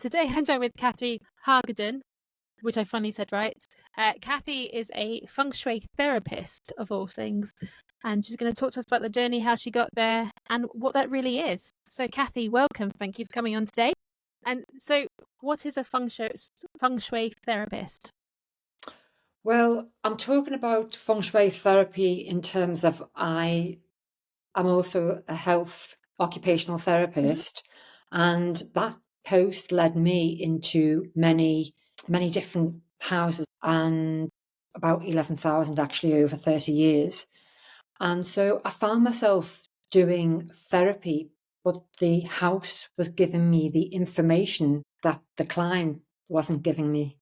today I'm joined with Cathi Hargaden, which I finally said right. Cathi is a Feng Shui therapist, of all things, and she's going to talk to us about the journey, how she got there, and what that really is. So, Cathi, welcome. Thank you for coming on today. And so, what is a Feng Shui therapist? Well, I'm talking about Feng Shui therapy in terms of I'm also a health occupational therapist, and that post led me into many different houses, and about 11,000 actually over 30 years. And so I found myself doing therapy, but the house was giving me the information that the client wasn't giving me.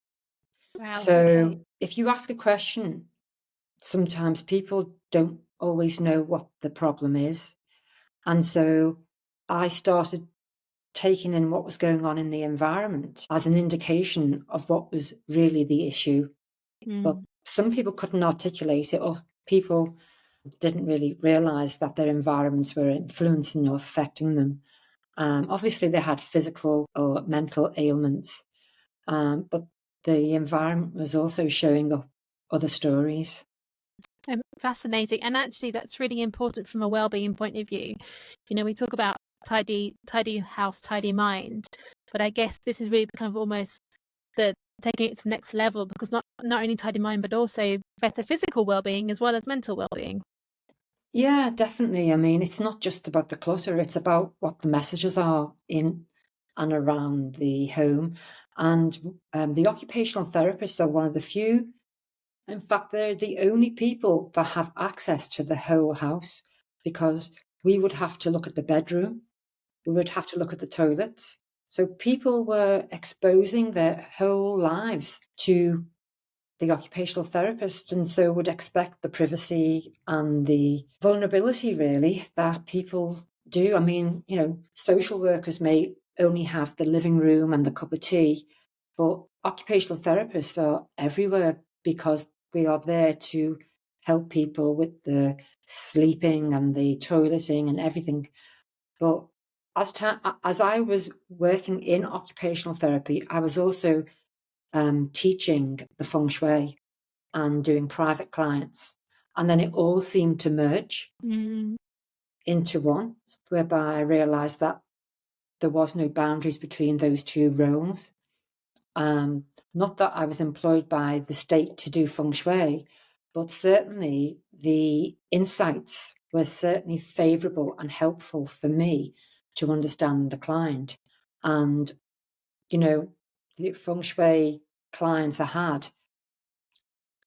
Wow. So Okay. if you ask a question, sometimes people don't always know what the problem is. And so I started taking in what was going on in the environment as an indication of what was really the issue. But some people couldn't articulate it, or people didn't really realize that their environments were influencing or affecting them. Obviously, they had physical or mental ailments, but the environment was also showing up other stories. Fascinating. And actually, that's really important from a well-being point of view. You know, we talk about tidy house, tidy mind, but I guess this is really kind of almost the taking it to the next level, because not only tidy mind, but also better physical well-being as well as mental well-being. Yeah, definitely. I mean, it's not just about the clutter, it's about what the messages are in and around the home. And the occupational therapists are one of the few, in fact, they're the only people that have access to the whole house, because we would have to look at the bedroom, we would have to look at the toilets. So people were exposing their whole lives to the occupational therapist, and so would expect the privacy and the vulnerability, really, that people do. I mean, social workers may only have the living room and the cup of tea, but occupational therapists are everywhere, because we are there to help people with the sleeping and the toileting and everything. But as I was working in occupational therapy, I was also teaching the Feng Shui and doing private clients. And then it all seemed to merge into one, whereby I realized that there was no boundaries between those two realms. Not that I was employed by the state to do Feng Shui, but certainly the insights were certainly favorable and helpful for me to understand the client. And, the Feng Shui clients I had,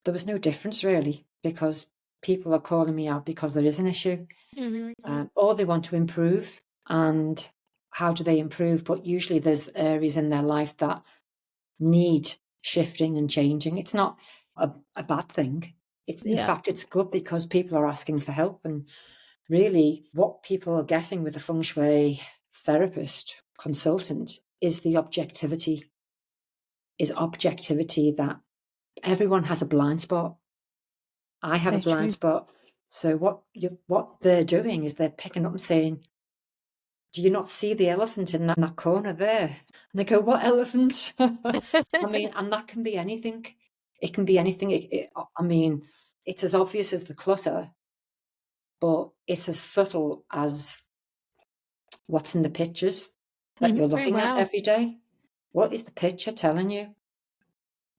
there was no difference really, because people are calling me out because there is an issue, or they want to improve. And how do they improve? But usually there's areas in their life that need shifting and changing. It's not a bad thing. In fact, it's good, because people are asking for help. And really what people are getting with the Feng Shui therapist consultant is objectivity that everyone has a blind spot. I have a blind spot. So what they're doing is they're picking up and saying, do you not see the elephant in that corner there? And they go, what elephant? I mean, and that can be anything. It can be anything. I mean, it's as obvious as the clutter, but it's as subtle as what's in the pictures that you're looking at every day. What is the picture telling you?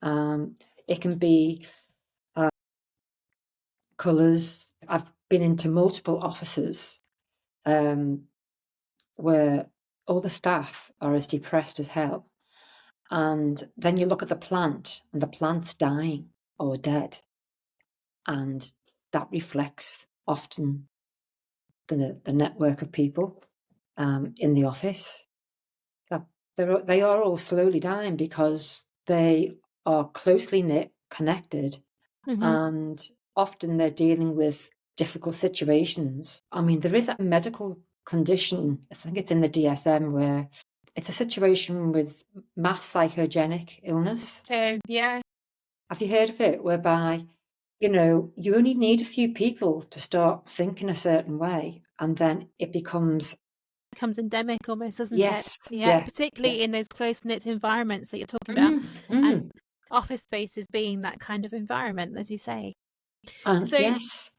It can be colours. I've been into multiple offices where all the staff are as depressed as hell. And then you look at the plant, and the plant's dying or dead. And that reflects often the network of people in the office. That they are all slowly dying because they are closely knit, connected, and often they're dealing with difficult situations. I mean, there is a medical condition, I think it's in the DSM, where it's a situation with mass psychogenic illness. Yeah. Have you heard of it? Whereby, you only need a few people to start thinking a certain way, and then it becomes becomes endemic almost, doesn't it? Yes. Yeah, Yeah. particularly in those close-knit environments that you're talking about, and Mm. office spaces being that kind of environment, as you say. And So, yes.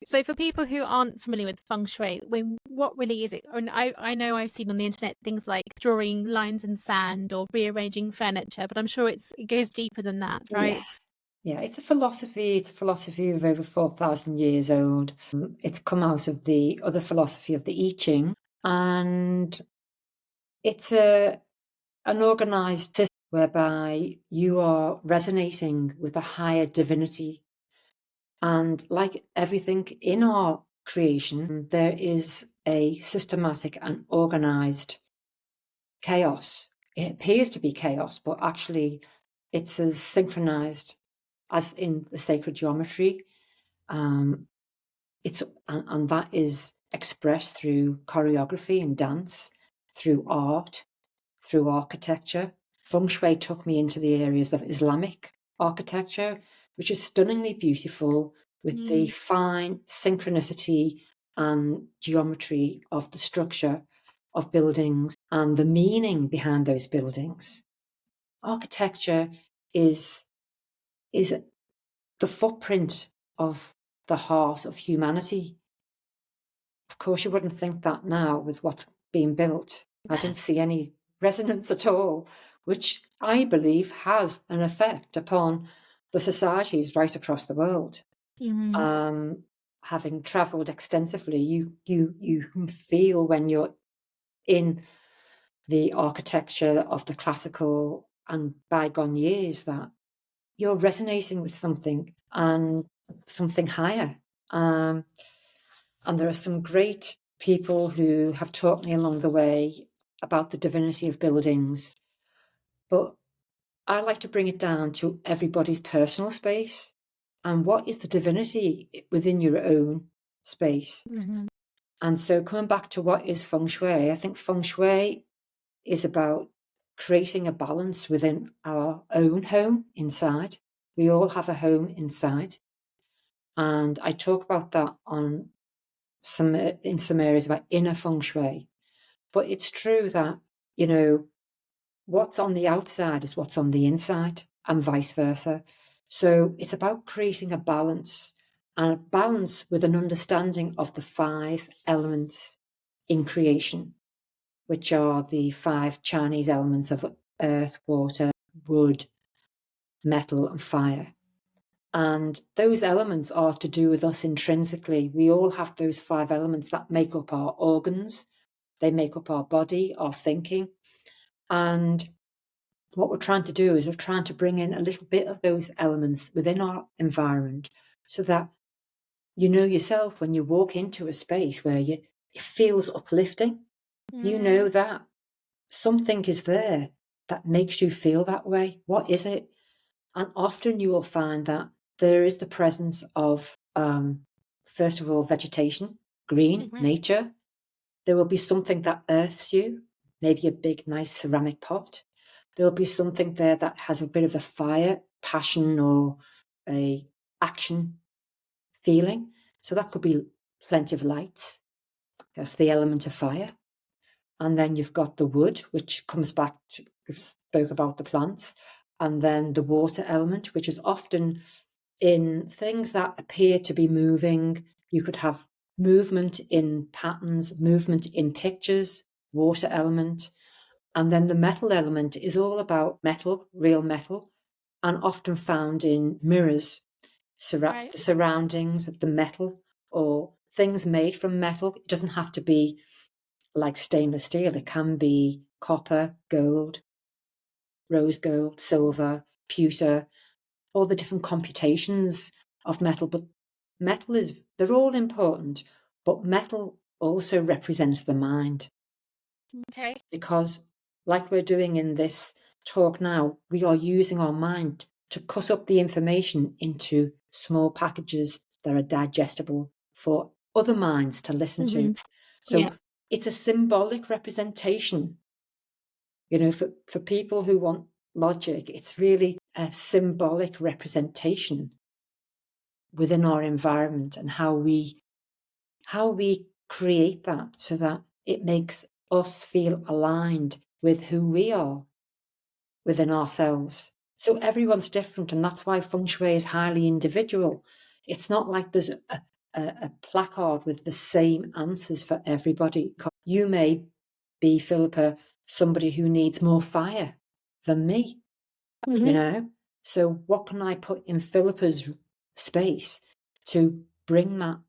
so for people who aren't familiar with Feng Shui, what really is it? And I know I've seen on the internet things like drawing lines in sand or rearranging furniture, but I'm sure it goes deeper than that, right? Yeah, it's a philosophy. It's a philosophy of over 4,000 years old. It's come out of the other philosophy of the I Ching, and it's an organized system whereby you are resonating with a higher divinity. And like everything in our creation, there is a systematic and organized chaos. It appears to be chaos, but actually it's as synchronized as in the sacred geometry. And that is expressed through choreography and dance, through art, through architecture. Feng Shui took me into the areas of Islamic architecture, which is stunningly beautiful with the fine synchronicity and geometry of the structure of buildings and the meaning behind those buildings. Architecture is the footprint of the heart of humanity. Of course, you wouldn't think that now with what's being built. I don't see any resonance at all, which I believe has an effect upon the societies right across the world. Having travelled extensively, you can feel when you're in the architecture of the classical and bygone years that you're resonating with something and something higher. And there are some great people who have taught me along the way about the divinity of buildings. But I like to bring it down to everybody's personal space. And what is the divinity within your own space? And so coming back to what is Feng Shui, I think Feng Shui is about creating a balance within our own home inside. We all have a home inside. And I talk about that in some areas about inner Feng Shui. But it's true that, what's on the outside is what's on the inside and vice versa. So it's about creating a balance, and a balance with an understanding of the 5 elements in creation, which are the 5 Chinese elements of earth, water, wood, metal, and fire. And those elements are to do with us intrinsically. We all have those 5 elements that make up our organs. They make up our body, our thinking. And what we're trying to do is we're trying to bring in a little bit of those elements within our environment so that you know yourself when you walk into a space where it feels uplifting. You know that something is there that makes you feel that way. What is it? And often you will find that there is the presence of, first of all, vegetation, green, nature. There will be something that earths you, maybe a big, nice ceramic pot. There'll be something there that has a bit of a fire, passion, or a action feeling. So that could be plenty of lights. That's the element of fire. And then you've got the wood, which comes back to, we spoke about the plants. And then the water element, which is often in things that appear to be moving. You could have movement in patterns, movement in pictures, water element. And then the metal element is all about metal, real metal, and often found in mirrors, the surroundings of the metal or things made from metal. It doesn't have to be like stainless steel. It can be copper, gold, rose gold, silver, pewter, all the different computations of metal. But they're all important, but metal also represents the mind. Okay. Because like we're doing in this talk now, we are using our mind to cut up the information into small packages that are digestible for other minds to listen to. So it's a symbolic representation. For people who want logic, it's really a symbolic representation within our environment and how we create that so that it makes us feel aligned with who we are within ourselves. So everyone's different, and that's why Feng Shui is highly individual. It's not like there's a placard with the same answers for everybody. You may be, Philippa, somebody who needs more fire than me, you know? So what can I put in Philippa's space to bring that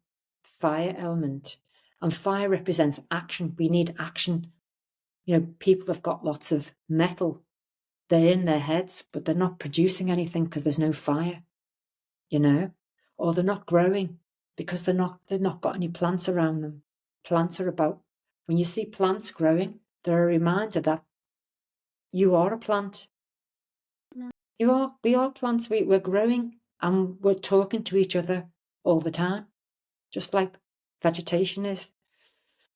fire element? And fire represents action. We need action. You know, people have got lots of metal. They're in their heads, but they're not producing anything because there's no fire, you know? Or they're not growing because they've not got any plants around them. Plants are about, when you see plants growing, they're a reminder that you are a plant. We are plants. We're growing and we're talking to each other all the time, just like vegetation is.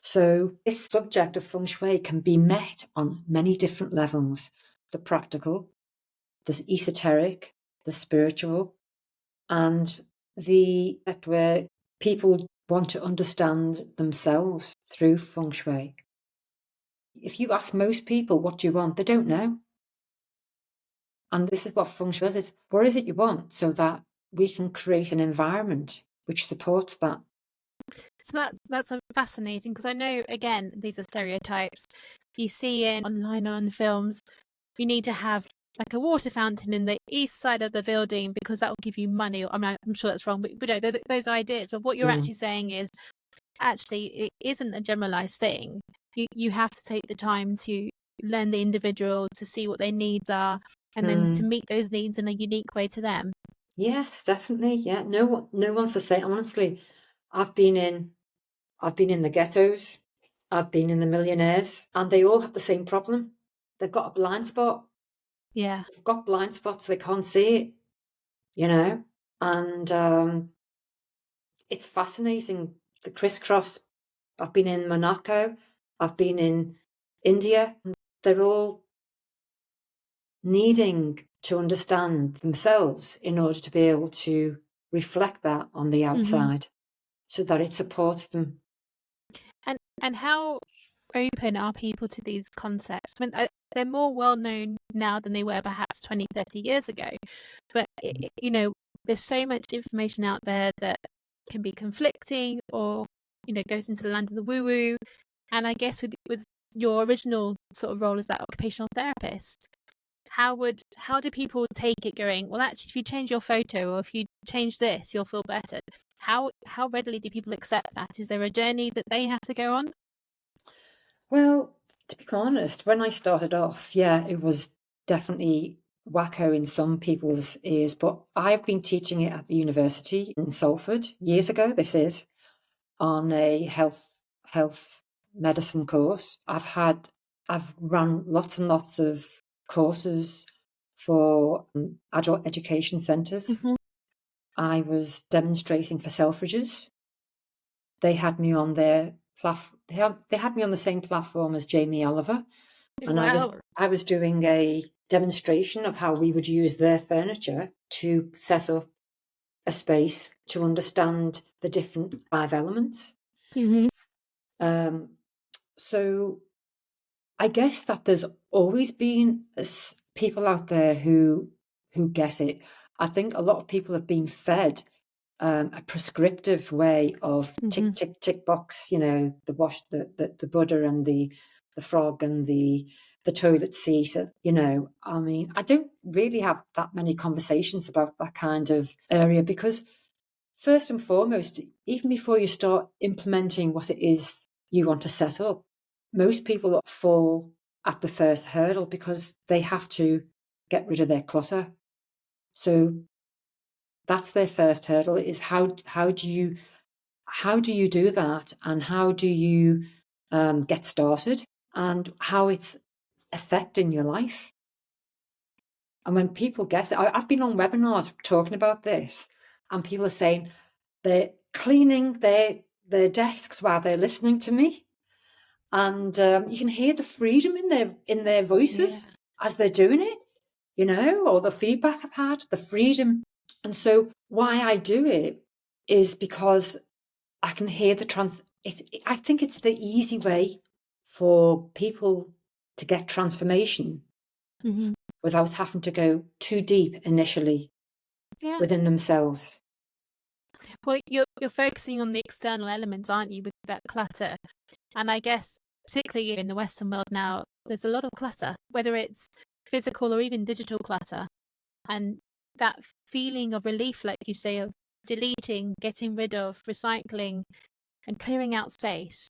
So this subject of Feng Shui can be met on many different levels: the practical, the esoteric, the spiritual, and the where people want to understand themselves through Feng Shui. If you ask most people what do you want, they don't know. And this is what Feng Shui is. What is it you want, so that we can create an environment which supports that? So that's fascinating, because I know, again, these are stereotypes you see in online on films. You need to have like a water fountain in the east side of the building because that will give you money. I mean, I'm sure that's wrong, but no, those ideas. But what you're actually saying is, actually, it isn't a generalized thing. You have to take the time to learn the individual, to see what their needs are, and then to meet those needs in a unique way to them. Yes, definitely. Yeah, no one's the same. Honestly, I've been in the ghettos, I've been in the millionaires, and they all have the same problem. They've got a blind spot. Yeah. They've got blind spots. They can't see it, you know. And it's fascinating. The crisscross. I've been in Monaco. I've been in India. They're all needing to understand themselves in order to be able to reflect that on the outside, so that it supports them. And how open are people to these concepts? I mean, they're more well known now than they were perhaps 20, 30 years ago. But, you know, there's so much information out there that can be conflicting, or, you know, goes into the land of the woo-woo. And I guess with your original sort of role as that occupational therapist, how do people take it, going, well, actually, if you change your photo, or if you change this, you'll feel better? How readily do people accept that? Is there a journey that they have to go on? Well, to be honest, when I started off, yeah, it was definitely wacko in some people's ears, but I've been teaching it at the university in Salford years ago. This is on a health medicine course. I've run lots and lots of courses for adult education centres. I was demonstrating for Selfridges. They had me on their they had me on the same platform as Jamie Oliver, and Wow. I was doing a demonstration of how we would use their furniture to set up a space to understand the different 5 elements. So I guess that there's always been people out there who get it. I think a lot of people have been fed a prescriptive way of tick, tick, tick box, you know, the Buddha and the frog and the toilet seat, you know. I mean, I don't really have that many conversations about that kind of area, because first and foremost, even before you start implementing what it is you want to set up, most people fall at the first hurdle because they have to get rid of their clutter. So that's their first hurdle, is how do you do that, and how do you get started, and how it's affecting your life. And when people get it, I've been on webinars talking about this, and people are saying they're cleaning their desks while they're listening to me, and you can hear the freedom in their voices as they're doing it, you know, or the feedback I've had, the freedom. And so why I do it is because I can hear I think it's the easy way for people to get transformation Mm-hmm. without having to go too deep initially within themselves. Well, you're focusing on the external elements, aren't you, with that clutter? And I guess, particularly in the Western world now, there's a lot of clutter, whether it's physical or even digital clutter. And that feeling of relief, like you say, of deleting, getting rid of, recycling, and clearing out space,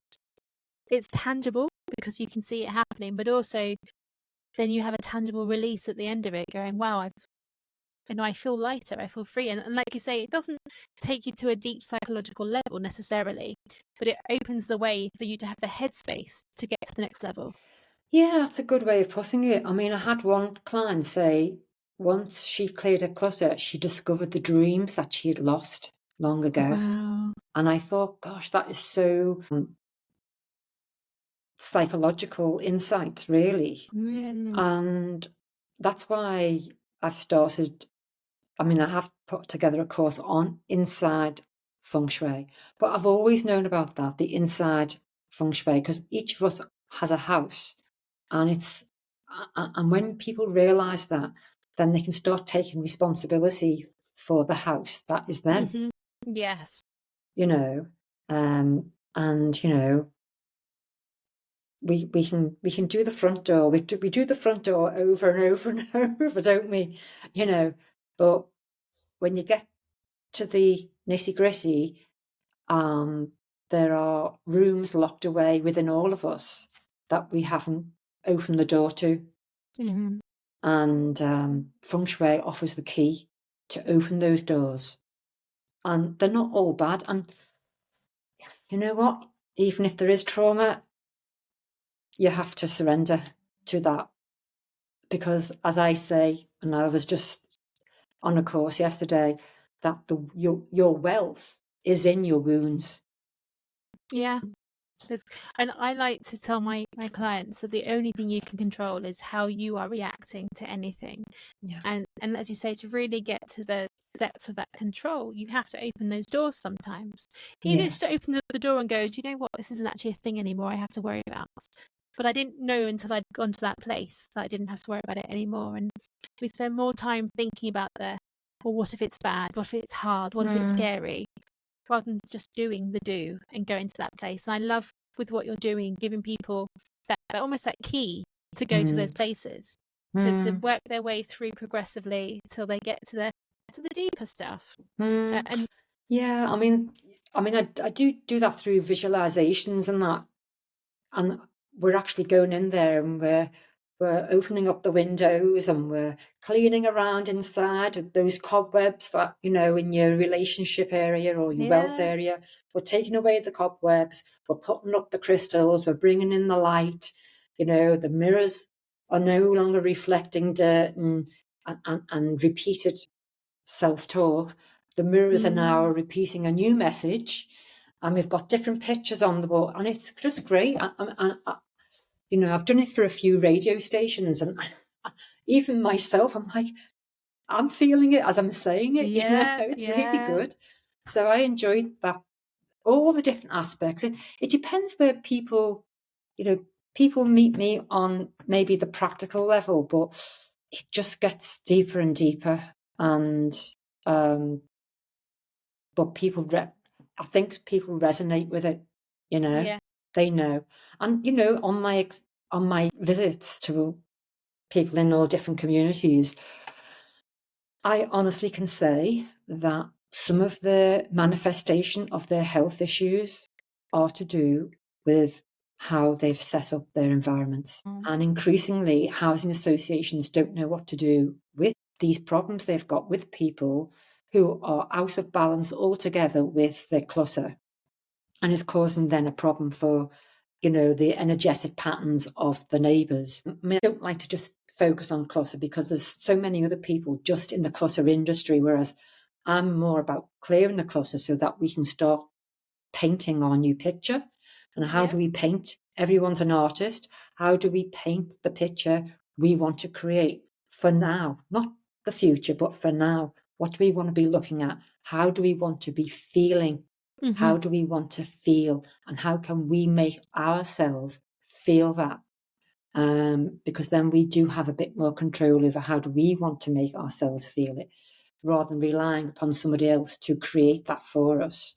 it's tangible because you can see it happening, but also then you have a tangible release at the end of it, going, wow, I feel lighter, I feel free. And like you say, it doesn't take you to a deep psychological level necessarily, but it opens the way for you to have the headspace to get to the next level. Yeah, that's a good way of putting it. I mean, I had one client say once she cleared her clutter, she discovered the dreams that she had lost long ago. Wow. And I thought, gosh, that is so psychological insights, really. And that's why I've started, I mean, I have put together a course on inside Feng Shui, but I've always known about that, the inside Feng Shui, because each of us has a house, and and when people realize that, then they can start taking responsibility for the house that is them. Mm-hmm. Yes. You know, and you know, we can do the front door. We do the front door over and over and over, don't we? You know, but when you get to the nitty gritty, there are rooms locked away within all of us that we haven't opened the door to. Mm-hmm. And Feng Shui offers the key to open those doors. And they're not all bad. And you know what? Even if there is trauma, you have to surrender to that. Because as I say, and I was just on a course yesterday, that your wealth is in your wounds. Yeah. And I like to tell my clients that the only thing you can control is how you are reacting to anything. Yeah. And as you say, to really get to the depths of that control, you have to open those doors sometimes. Even Yeah. just to open the door and go, do you know what? This isn't actually a thing anymore I have to worry about. But I didn't know until I'd gone to that place that I didn't have to worry about it anymore. And we spend more time thinking about well, what if it's bad? What if it's hard? What if it's scary? Rather than just doing the do and going to that place. And I love with what you're doing, giving people that almost that key to go to those places, to work their way through progressively till they get to the deeper stuff. And yeah, I mean, I do that through visualizations and that, and we're actually going in there and we're opening up the windows and we're cleaning around inside of those cobwebs that, you know, in your relationship area or your wealth area. We're taking away the cobwebs, we're putting up the crystals, we're bringing in the light. You know, the mirrors are no longer reflecting dirt and repeated self-talk. The mirrors are now repeating a new message, and we've got different pictures on the wall, and it's just great. You know, I've done it for a few radio stations, and even myself, I'm like, I'm feeling it as I'm saying it. You know, it's really good. So I enjoyed that, all the different aspects. It depends where people, you know, people meet me on maybe the practical level, but it just gets deeper and deeper. And but I think people resonate with it. You know, they know. And you know, on my visits to people in all different communities, I honestly can say that some of the manifestation of their health issues are to do with how they've set up their environments. And increasingly, housing associations don't know what to do with these problems they've got with people who are out of balance altogether with their clutter. And it's causing then a problem for, you know, the energetic patterns of the neighbours. I mean, I don't like to just focus on clutter because there's so many other people just in the clutter industry, whereas I'm more about clearing the clutter so that we can start painting our new picture. And how do we paint? Everyone's an artist. How do we paint the picture we want to create for now? Not the future, but for now. What do we want to be looking at? How do we want to be feeling? How do we want to feel? And how can we make ourselves feel that, because then we do have a bit more control over how do we want to make ourselves feel it, rather than relying upon somebody else to create that for us.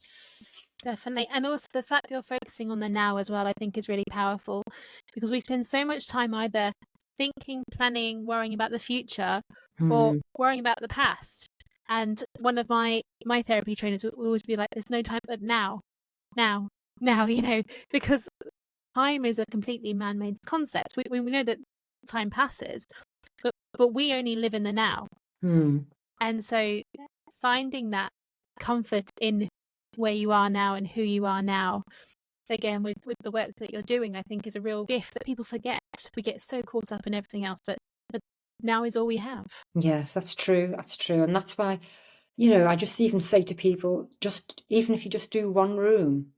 Definitely. And also the fact that you're focusing on the now as well, I think is really powerful, because we spend so much time either thinking, planning, worrying about the future, or worrying about the past. And one of my therapy trainers would always be like, there's no time but now, because time is a completely man-made concept. We know that time passes, but we only live in the now. And so finding that comfort in where you are now and who you are now, again, with the work that you're doing, I think is a real gift that people forget. We get so caught up in everything else, but now is all we have. Yes, that's true. That's true. And that's why, I just even say to people, just even if you just do one room,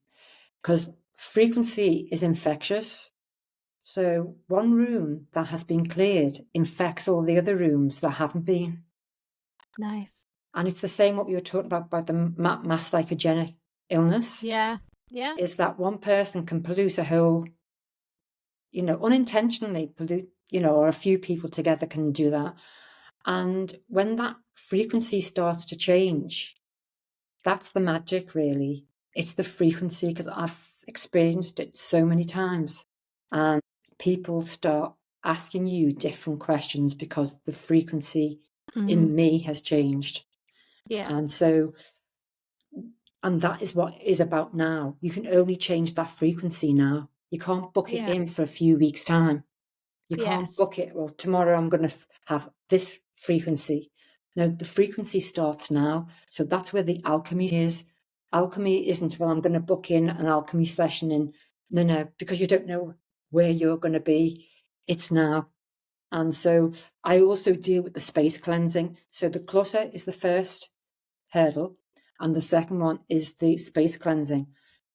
because frequency is infectious. So one room that has been cleared infects all the other rooms that haven't been. Nice. And it's the same what we were talking about the mass psychogenic illness. Yeah. Is that one person can pollute a whole, unintentionally pollute, or a few people together can do that. And when that frequency starts to change, that's the magic, really. It's the frequency, because I've experienced it so many times. And people start asking you different questions because the frequency in me has changed. Yeah. And that is what is about now. You can only change that frequency now. You can't book it in for a few weeks' time. You can't book it, well, tomorrow I'm going to have this frequency. No, the frequency starts now. So that's where the alchemy is. Alchemy isn't, well, I'm going to book in an alchemy session in. No, because you don't know where you're going to be. It's now. And so I also deal with the space cleansing. So the clutter is the first hurdle, and the second one is the space cleansing.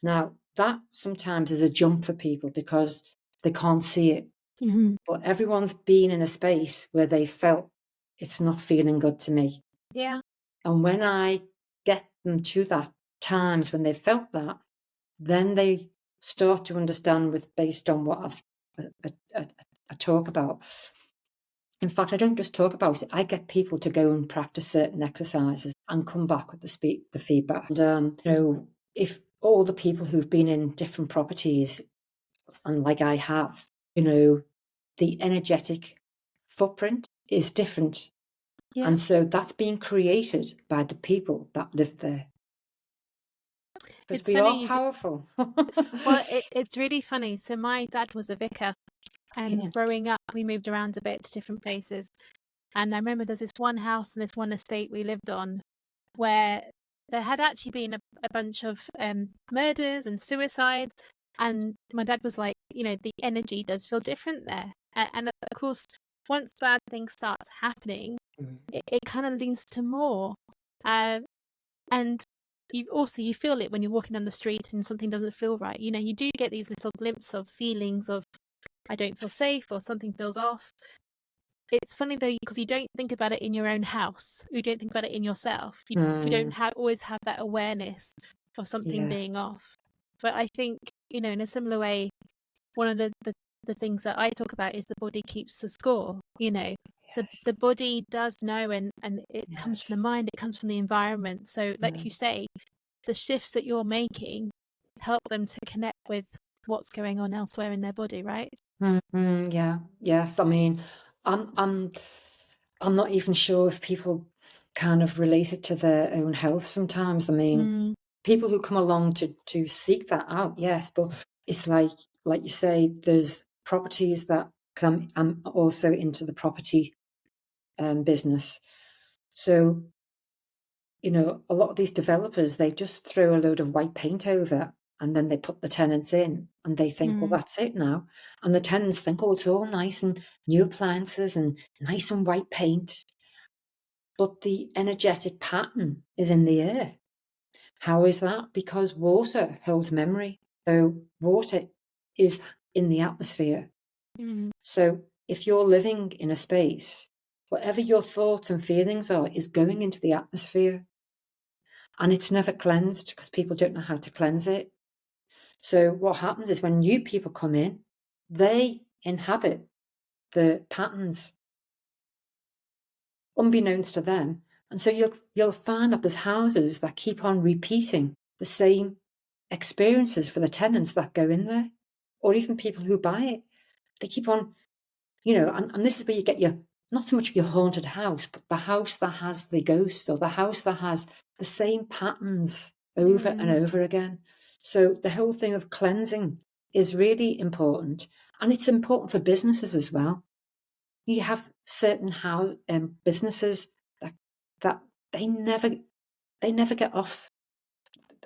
Now, that sometimes is a jump for people because they can't see it. But everyone's been in a space where they felt it's not feeling good to me. Yeah. And when I get them to that times when they felt that, then they start to understand based on what I talk about. In fact, I don't just talk about it. I get people to go and practice certain exercises and come back with the feedback. And, if all the people who've been in different properties, and like I have, the energetic footprint is different. Yeah. And so that's being created by the people that live there. Because It's we funny are powerful. Well, it's really funny. So my dad was a vicar, and growing up, we moved around a bit to different places. And I remember there's this one house and this one estate we lived on where there had actually been a bunch of murders and suicides. And my dad was like, the energy does feel different there. And of course, once bad things start happening, it kind of leads to more. And you feel it when you're walking down the street and something doesn't feel right. You do get these little glimpses of feelings of, I don't feel safe, or something feels off. It's funny though, because you don't think about it in your own house. You don't think about it in yourself. You don't always have that awareness of something being off. But I think, in a similar way, one of the things that I talk about is the body keeps the score. The body does know, and it comes from the mind, it comes from the environment. So like you say, the shifts that you're making help them to connect with what's going on elsewhere in their body, right? Yeah. Yes. I mean, I'm not even sure if people kind of relate it to their own health sometimes. I mean, people who come along to seek that out, yes, but it's like you say, there's properties that, because I'm also into the property business. So, a lot of these developers, they just throw a load of white paint over, and then they put the tenants in, and they think, well, that's it now. And the tenants think, oh, it's all nice and new appliances and nice and white paint. But the energetic pattern is in the air. How is that? Because water holds memory. So water is in the atmosphere. So if you're living in a space, whatever your thoughts and feelings are is going into the atmosphere. And it's never cleansed because people don't know how to cleanse it. So what happens is when new people come in, they inhabit the patterns unbeknownst to them. And so you'll find that there's houses that keep on repeating the same experiences for the tenants that go in there, or even people who buy it. They keep on, and this is where you get not so much your haunted house, but the house that has the ghost, or the house that has the same patterns over and over again. So the whole thing of cleansing is really important, and it's important for businesses as well. You have certain businesses that they never get off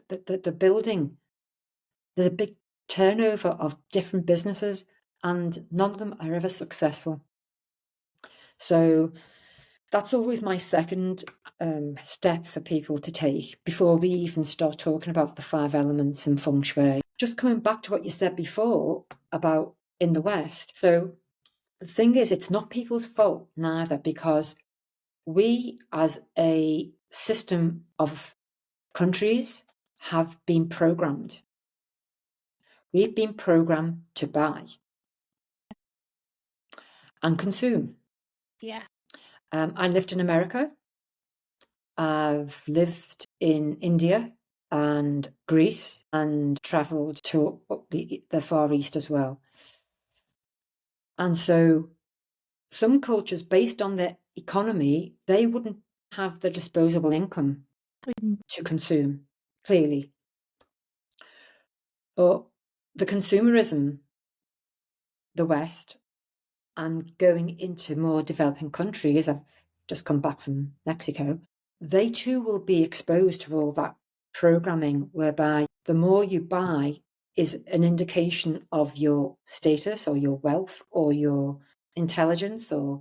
the building. There's a big turnover of different businesses, and none of them are ever successful. So that's always my second step for people to take before we even start talking about the 5 elements and Feng Shui. Just coming back to what you said before about in the West. So the thing is, it's not people's fault neither, because we as a system of countries have been programmed. We've been programmed to buy and consume. Yeah. I lived in America. I've lived in India and Greece and travelled to the Far East as well. And so some cultures, based on their economy, they wouldn't have the disposable income to consume, clearly. But the consumerism, the West, and going into more developing countries, I've just come back from Mexico, they too will be exposed to all that programming, whereby the more you buy is an indication of your status or your wealth or your intelligence or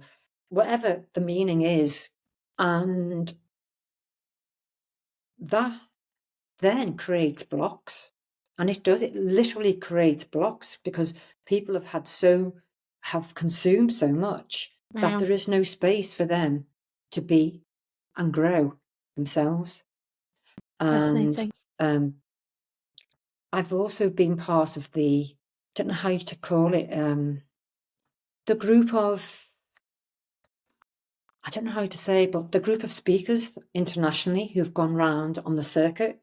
whatever the meaning is. And that then creates blocks. And it literally creates blocks, because people have consumed so much that there is no space for them to be and grow themselves. Fascinating. And I've also been part of I don't know how to call it, the group of, I don't know how to say, but the group of speakers internationally who've gone round on the circuit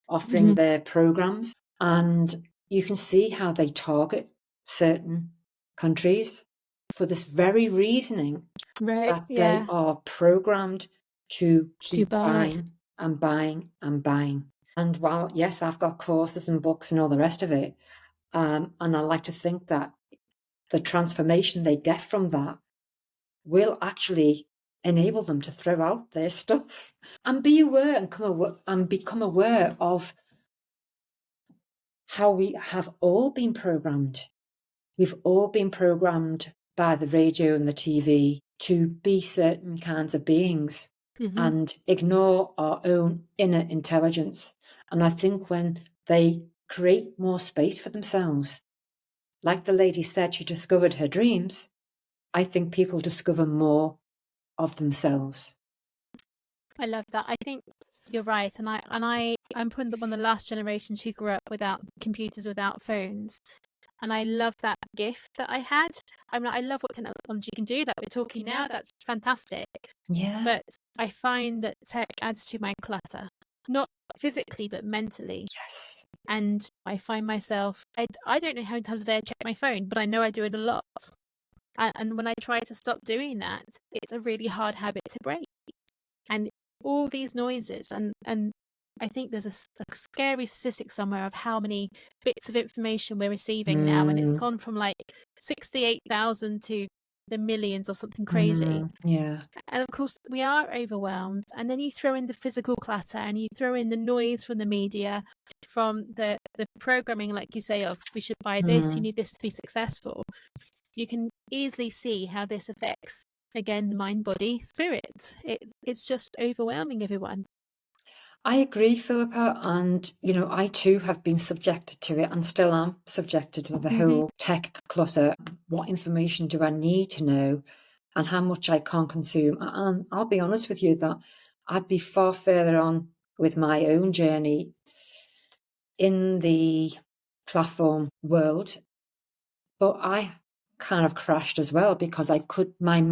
offering their programs. And you can see how they target certain countries for this very reasoning, that they are programmed to keep buying and buying and buying. And while, yes, I've got courses and books and all the rest of it, and I like to think that the transformation they get from that will actually enable them to throw out their stuff and be aware and become aware of how we have all been programmed. We've all been programmed by the radio and the TV to be certain kinds of beings and ignore our own inner intelligence. And I think when they create more space for themselves, like the lady said, she discovered her dreams, I think people discover more of themselves. I love that. I think you're right, and I'm one of the last generations who grew up without computers, without phones, and I love that gift that I had. I mean, I love what technology can do. That we're talking now, that's fantastic. Yeah. But I find that tech adds to my clutter, not physically but mentally. Yes. And I find myself, I don't know how many times a day I check my phone, but I know I do it a lot. And when I try to stop doing that, it's a really hard habit to break. And all these noises, and I think there's a scary statistic somewhere of how many bits of information we're receiving now, and it's gone from like 68,000 to the millions or something crazy. Yeah. And of course we are overwhelmed, and then you throw in the physical clutter, and you throw in the noise from the media, from the programming, like you say, of we should buy this, you need this to be successful. You can easily see how this affects, again, mind, body, spirit. It's just overwhelming everyone. I agree, Philippa, and I too have been subjected to it and still am subjected to the whole tech clutter. What information do I need to know and how much I can't consume? And I'll be honest with you that I'd be far further on with my own journey in the platform world, But I kind of crashed as well because my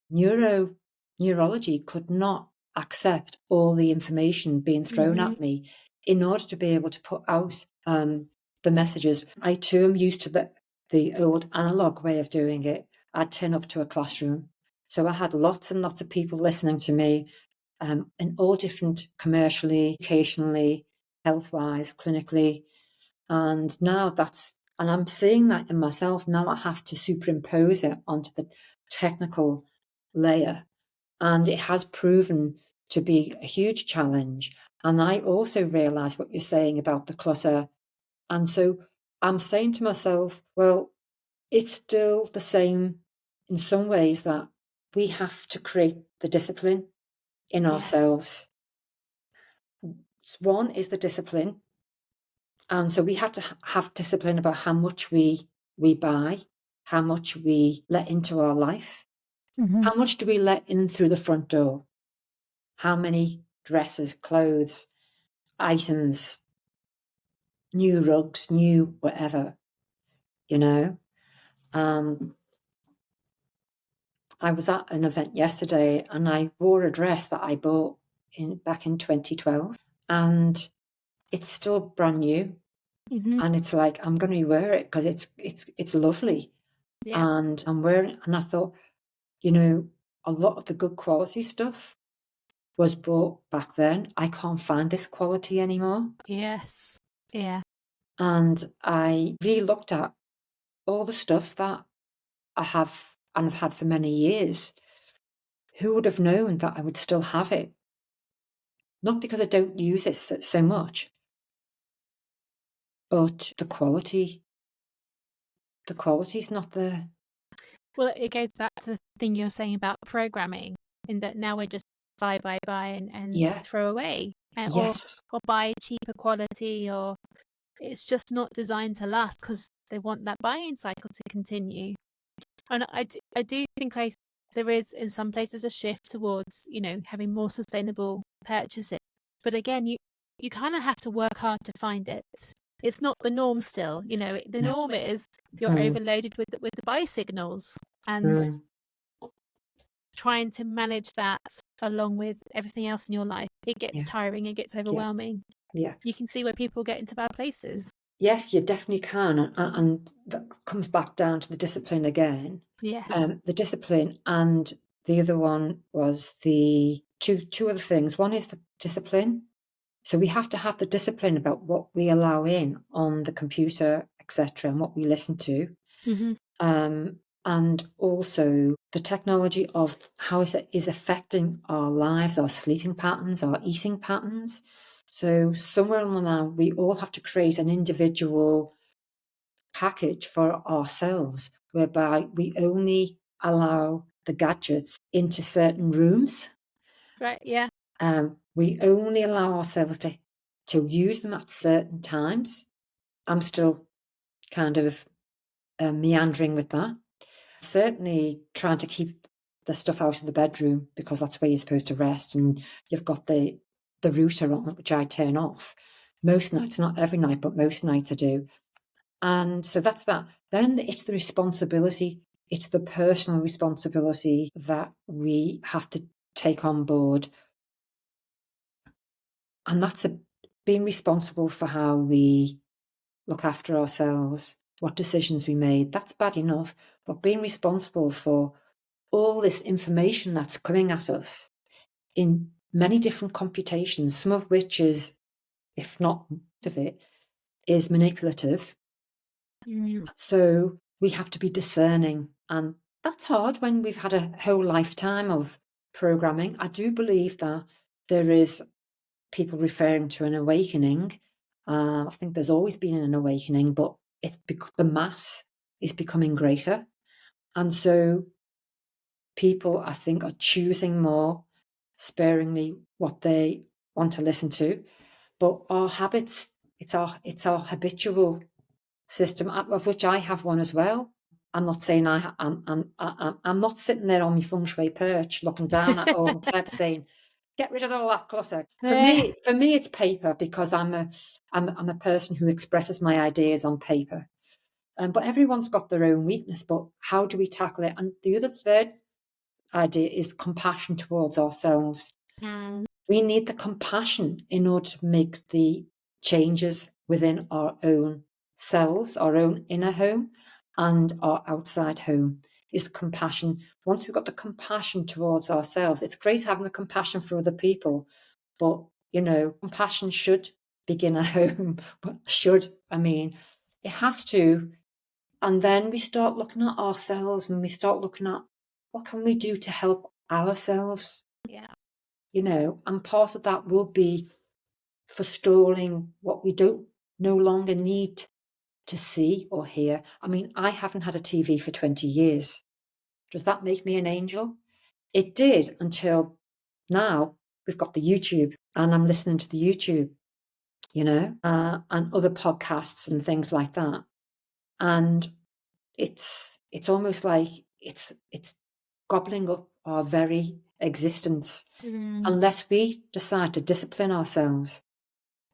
neurology could not accept all the information being thrown Mhm. at me in order to be able to put out the messages. I too am used to the old analog way of doing it. I'd turn up to a classroom. So I had lots and lots of people listening to me, in all different, commercially, educationally, health-wise, clinically. And now and I'm seeing that in myself. Now I have to superimpose it onto the technical layer. And it has proven to be a huge challenge. And I also realize what you're saying about the clutter. And so I'm saying to myself, well, it's still the same in some ways, that we have to create the discipline in Yes. ourselves. One is the discipline. And so we have to have discipline about how much we buy, how much we let into our life. Mhm. How much do we let in through the front door? How many dresses, clothes, items, new rugs, new whatever, you know? I was at an event yesterday and I wore a dress that I bought back in 2012, and it's still brand new. Mhm. And it's like, I'm going to wear it because it's lovely. Yeah. And I'm wearing it, and I thought, a lot of the good quality stuff was bought back then. I can't find this quality anymore. Yes. Yeah. And I really looked at all the stuff that I have and have had for many years. Who would have known that I would still have it? Not because I don't use it so much, but the quality's not there. Well, it goes back to the thing you're saying about programming, in that now we're just buy, and Yeah. throw away, Yes. or buy cheaper quality, or it's just not designed to last because they want that buying cycle to continue. And I do think there is in some places a shift towards, having more sustainable purchases. But again, you kind of have to work hard to find it. It's not the norm still. The No. norm is you're Mm, overloaded with the buy signals, and mm, trying to manage that along with everything else in your life. It gets yeah. tiring, it gets Yeah. overwhelming. Yeah. You can see where people get into bad places. Yes, you definitely can. And that comes back down to the discipline again. Yes. The discipline, and the other one was the two other things. One is the discipline. So we have to have the discipline about what we allow in on the computer, etc., and what we listen to. Hmm. And also the technology of how it is affecting our lives, our sleeping patterns, our eating patterns. So somewhere along the line, we all have to create an individual package for ourselves, whereby we only allow the gadgets into certain rooms. Right. Yeah. We only allow ourselves to use them at certain times. I'm still kind of meandering with that. Certainly trying to keep the stuff out of the bedroom, because that's where you're supposed to rest, and you've got the router on, which I turn off most nights, not every night, but most nights I do. And so that's that. Then it's the responsibility. It's the personal responsibility that we have to take on board. And that's being responsible for how we look after ourselves, what decisions we made. That's bad enough. But being responsible for all this information that's coming at us in many different computations, some of which is, if not most of it, is manipulative. Mm. So we have to be discerning. And that's hard when we've had a whole lifetime of programming. I do believe that there is people referring to an awakening. I think there's always been an awakening, but the mass is becoming greater. And so people, I think, are choosing more sparingly what they want to listen to. But our habits, it's our habitual system, of which I have one as well. I'm not saying I'm not sitting there on my Feng Shui perch looking down at all the plebs saying, get rid of all that clutter. For me, it's paper, because I'm a person who expresses my ideas on paper. But everyone's got their own weakness, but how do we tackle it? And the third idea is compassion towards ourselves. We need the compassion in order to make the changes within our own selves, our own inner home and our outside home. Is the compassion. Once we've got the compassion towards ourselves, it's great having the compassion for other people, but compassion should begin at home. It has to. And then we start looking at ourselves, and we start looking at what can we do to help ourselves. Yeah. And part of that will be forestalling what we don't no longer need to see or hear. I mean, I haven't had a TV for 20 years. Does that make me an angel? It did, until now we've got the YouTube, and I'm listening to the YouTube, and other podcasts and things like that. And it's almost like it's gobbling up our very existence unless we decide to discipline ourselves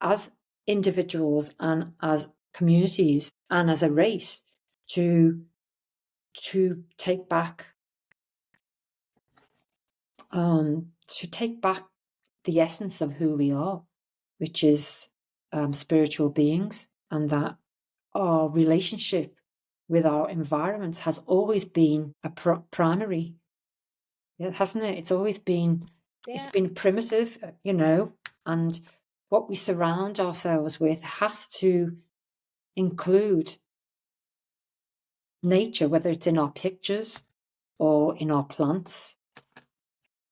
as individuals and as communities and as a race to take back the essence of who we are, which is spiritual beings, and that our relationship with our environments has always been a primary, hasn't it? It's always been, it's been primitive, and what we surround ourselves with has to include nature, whether it's in our pictures or in our plants,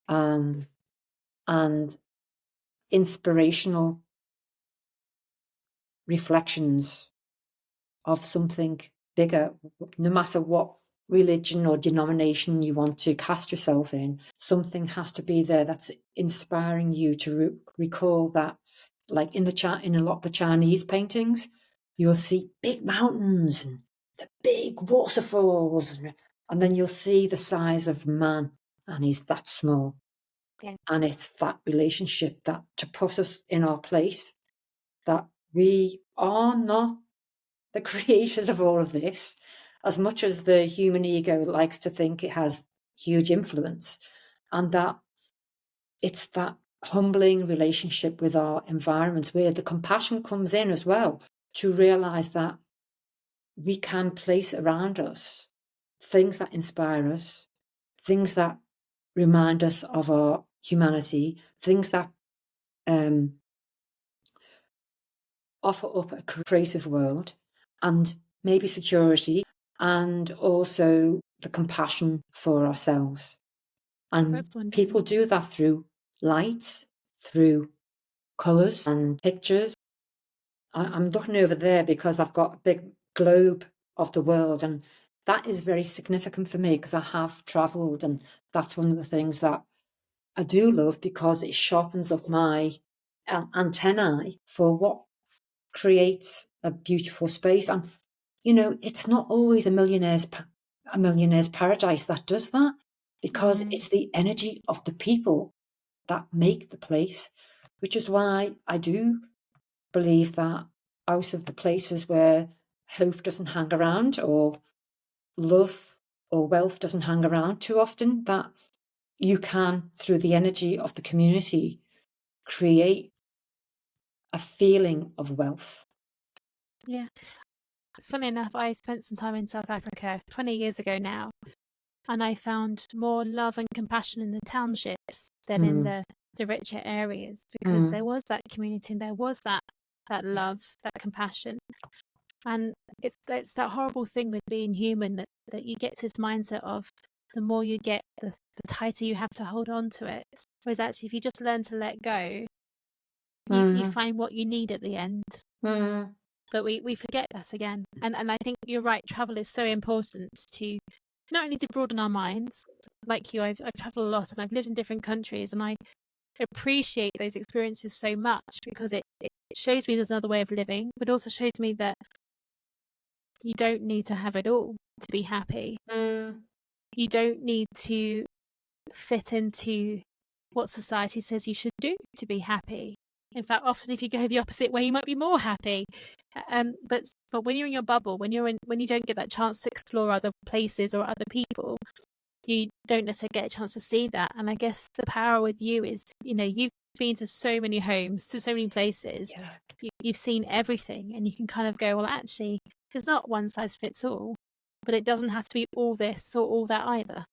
and inspirational reflections of something bigger, no matter what religion or denomination you want to cast yourself in. Something has to be there that's inspiring you to recall that, like in a lot of the Chinese paintings, you'll see big mountains and the big waterfalls, and then you'll see the size of man, and he's that small. Yeah. And it's that relationship that to put us in our place, that we are not the creators of all of this, as much as the human ego likes to think it has huge influence, and that it's that humbling relationship with our environment where the compassion comes in as well, to realize that we can place around us things that inspire us, things that remind us of our humanity, things that offer up a creative world, and maybe security, and also the compassion for ourselves. And people do that through lights, through colours and pictures. I'm looking over there because I've got a big globe of the world, and that is very significant for me because I have travelled, and that's one of the things that I do love, because it sharpens up my antennae for what creates a beautiful space. And it's not always a millionaire's paradise that does that, because it's the energy of the people that make the place, which is why I do believe that out of the places where hope doesn't hang around, or love or wealth doesn't hang around too often, that you can, through the energy of the community, create a feeling of wealth. Yeah. Funny enough, I spent some time in South Africa 20 years ago now, and I found more love and compassion in the townships than in the richer areas, because there was that community and there was that love, that compassion. And it's that horrible thing with being human, that you get to this mindset of the more you get, the tighter you have to hold on to it. Whereas actually, if you just learn to let go, you find what you need at the end. But we forget that again. And I think you're right, travel is so important to not only to broaden our minds. Like you, I've traveled a lot and I've lived in different countries, and I appreciate those experiences so much, because it shows me there's another way of living, but also shows me that you don't need to have it all to be happy. You don't need to fit into what society says you should do to be happy. In fact, often if you go the opposite way, you might be more happy. But when you're in your bubble, when you don't get that chance to explore other places or other people, you don't necessarily get a chance to see that. And I guess the power with you is, you've been to so many homes, to so many places. Yeah. You've seen everything, and you can kind of go, well, actually, there's not one size fits all, but it doesn't have to be all this or all that either.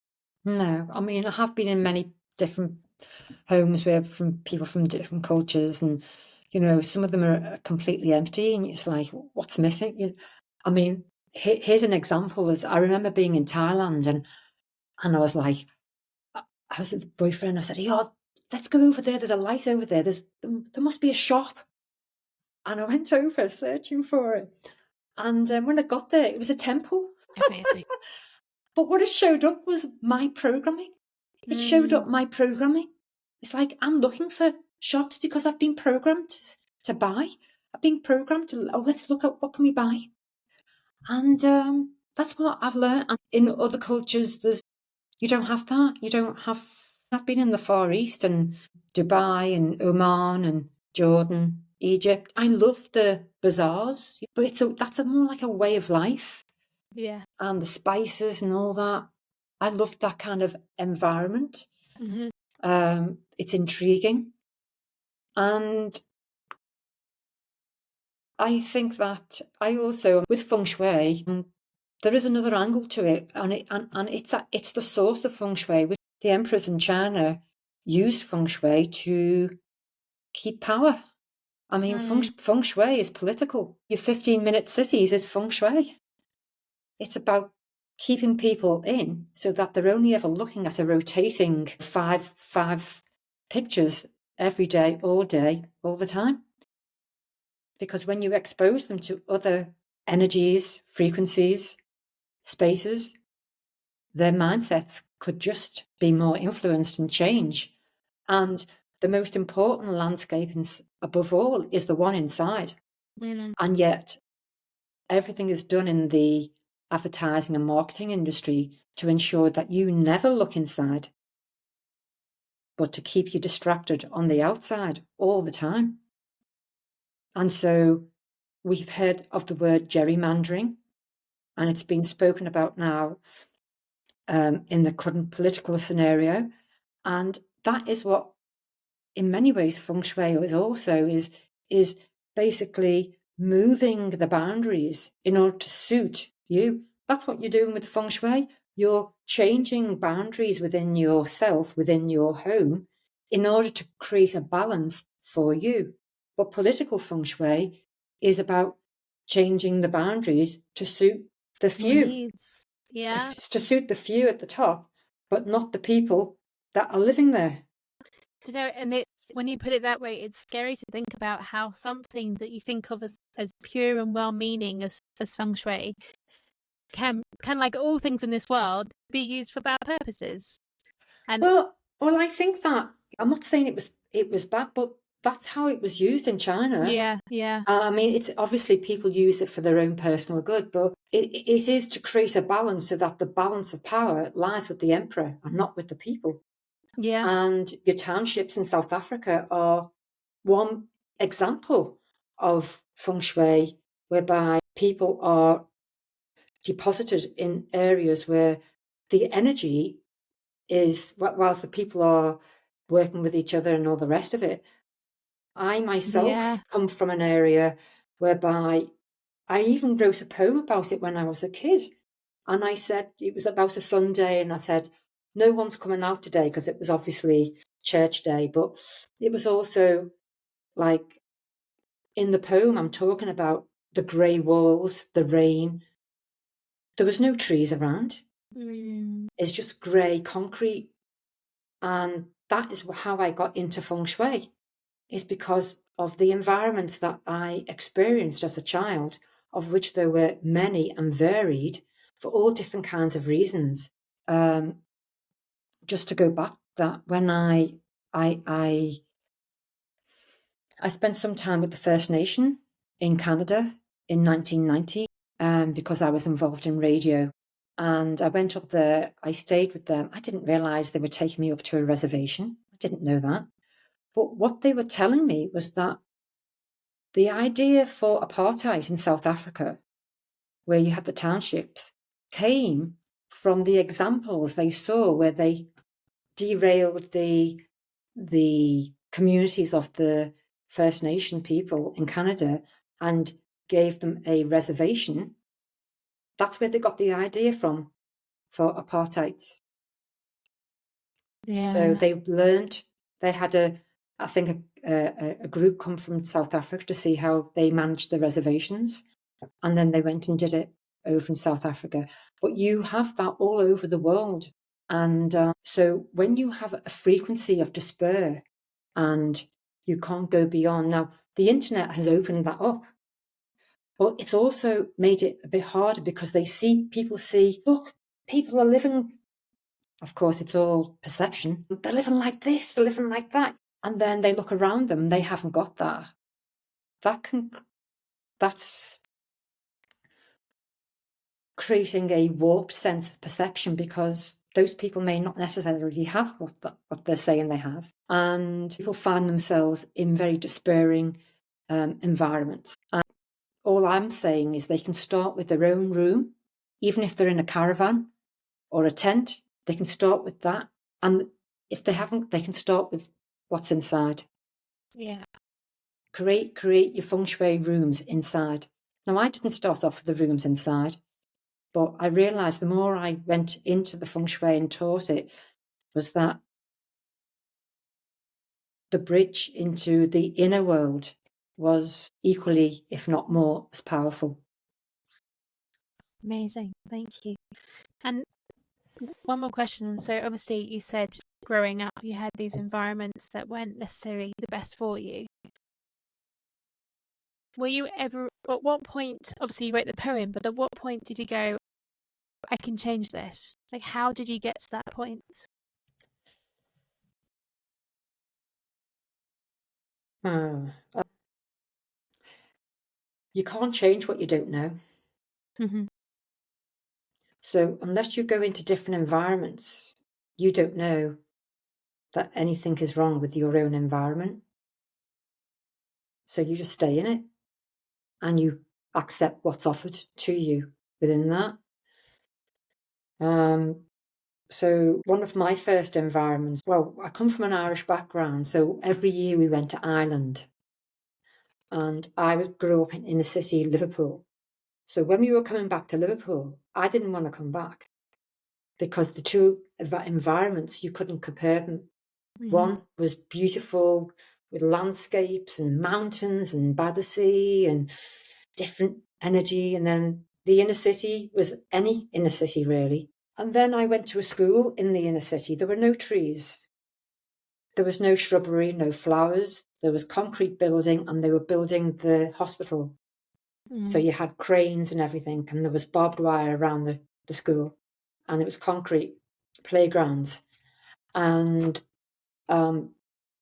No, I mean, I have been in many different homes where from people from different cultures, and some of them are completely empty, and it's like, what's missing? I mean, here's an example. Is I remember being in Thailand, and I was like, I was with a boyfriend. I said, "Oh, let's go over there. There's a light over there. There must be a shop." And I went over searching for it, and when I got there, it was a temple. Amazing. But what it showed up was my programming. It showed up my programming. It's like, I'm looking for shops because I've been programmed to buy. I've been programmed to, let's look at what can we buy. And that's what I've learned. And in other cultures, you don't have that. I've been in the Far East and Dubai and Oman and Jordan, Egypt. I love the bazaars, but that's more like a way of life. Yeah. And the spices and all that. I love that kind of environment. Mm-hmm. It's intriguing. And I think that I also, with Feng Shui, there is another angle to it. And it's the source of Feng Shui, which the emperors in China used Feng Shui to keep power. I mean, Feng Shui is political. Your 15-minute cities is Feng Shui. It's about keeping people in so that they're only ever looking at a rotating five pictures every day, all the time. Because when you expose them to other energies, frequencies, spaces, their mindsets could just be more influenced and change. And the most important landscape above all is the one inside. Mm-hmm. And yet everything is done in the advertising and marketing industry to ensure that you never look inside, but to keep you distracted on the outside all the time. And so we've heard of the word gerrymandering, and it's been spoken about now in the current political scenario. And that is what, in many ways, Feng Shui is basically moving the boundaries in order to suit you. That's what you're doing with Feng Shui. You're changing boundaries within yourself, within your home, in order to create a balance for you. But political Feng Shui is about changing the boundaries to suit the few. Needs. Yeah. To suit the few at the top, but not the people that are living there. When you put it that way, it's scary to think about how something that you think of as pure and well-meaning as Feng Shui can, like all things in this world, be used for bad purposes. And Well, I think that I'm not saying it was bad, but that's how it was used in China. yeah. I mean, it's obviously people use it for their own personal good, but it is to create a balance so that the balance of power lies with the emperor and not with the people. Yeah. And your townships in South Africa are one example of Feng Shui, whereby people are deposited in areas where the energy is, whilst the people are working with each other and all the rest of it. I myself come from an area whereby I even wrote a poem about it when I was a kid. And I said, it was about a Sunday, and I said, no one's coming out today, because it was obviously church day, but it was also like, in the poem, I'm talking about the grey walls, the rain. There was no trees around. It's just grey concrete. And that is how I got into Feng Shui, is because of the environments that I experienced as a child, of which there were many and varied for all different kinds of reasons. Just to go back, that when I spent some time with the First Nation in Canada in 1990 because I was involved in radio. And I went up there, I stayed with them. I didn't realise they were taking me up to a reservation. I didn't know that. But what they were telling me was that the idea for apartheid in South Africa, where you had the townships, came from the examples they saw where they derailed the communities of the First Nation people in Canada and gave them a reservation. That's where they got the idea from for apartheid. So they learned, they had I think a group come from South Africa to see how they managed the reservations, and then they went and did it over in South Africa. But you have that all over the world. And so when you have a frequency of despair and you can't go beyond, now the internet has opened that up, but it's also made it a bit harder because people see, look, people are living, of course, it's all perception. They're living like this, they're living like that. And then they look around them, they haven't got that. That's creating a warped sense of perception because those people may not necessarily have what they're saying they have. And people find themselves in very despairing environments. And all I'm saying is they can start with their own room, even if they're in a caravan or a tent, they can start with that. And if they haven't, they can start with what's inside. Yeah. Create your feng shui rooms inside. Now, I didn't start off with the rooms inside, but I realised the more I went into the feng shui and taught it, was that the bridge into the inner world was equally, if not more, as powerful. Amazing. Thank you. And one more question. So obviously you said growing up you had these environments that weren't necessarily the best for you. Were you ever, at what point, obviously you wrote the poem, but at what point did you go, I can change this? Like, how did you get to that point? You can't change what you don't know. Mm-hmm. So unless you go into different environments, you don't know that anything is wrong with your own environment. So you just stay in it and you accept what's offered to you within that. So one of my first environments, well, I come from an Irish background, so every year we went to Ireland. And I grew up in inner city Liverpool. So when we were coming back to Liverpool, I didn't want to come back because the two environments, you couldn't compare them. Mm-hmm. One was beautiful with landscapes and mountains and by the sea and different energy. And then the inner city was any inner city, really. And then I went to a school in the inner city. There were no trees. There was no shrubbery, no flowers. There was concrete building and they were building the hospital. Mm. So you had cranes and everything, and there was barbed wire around the school, and it was concrete playgrounds. And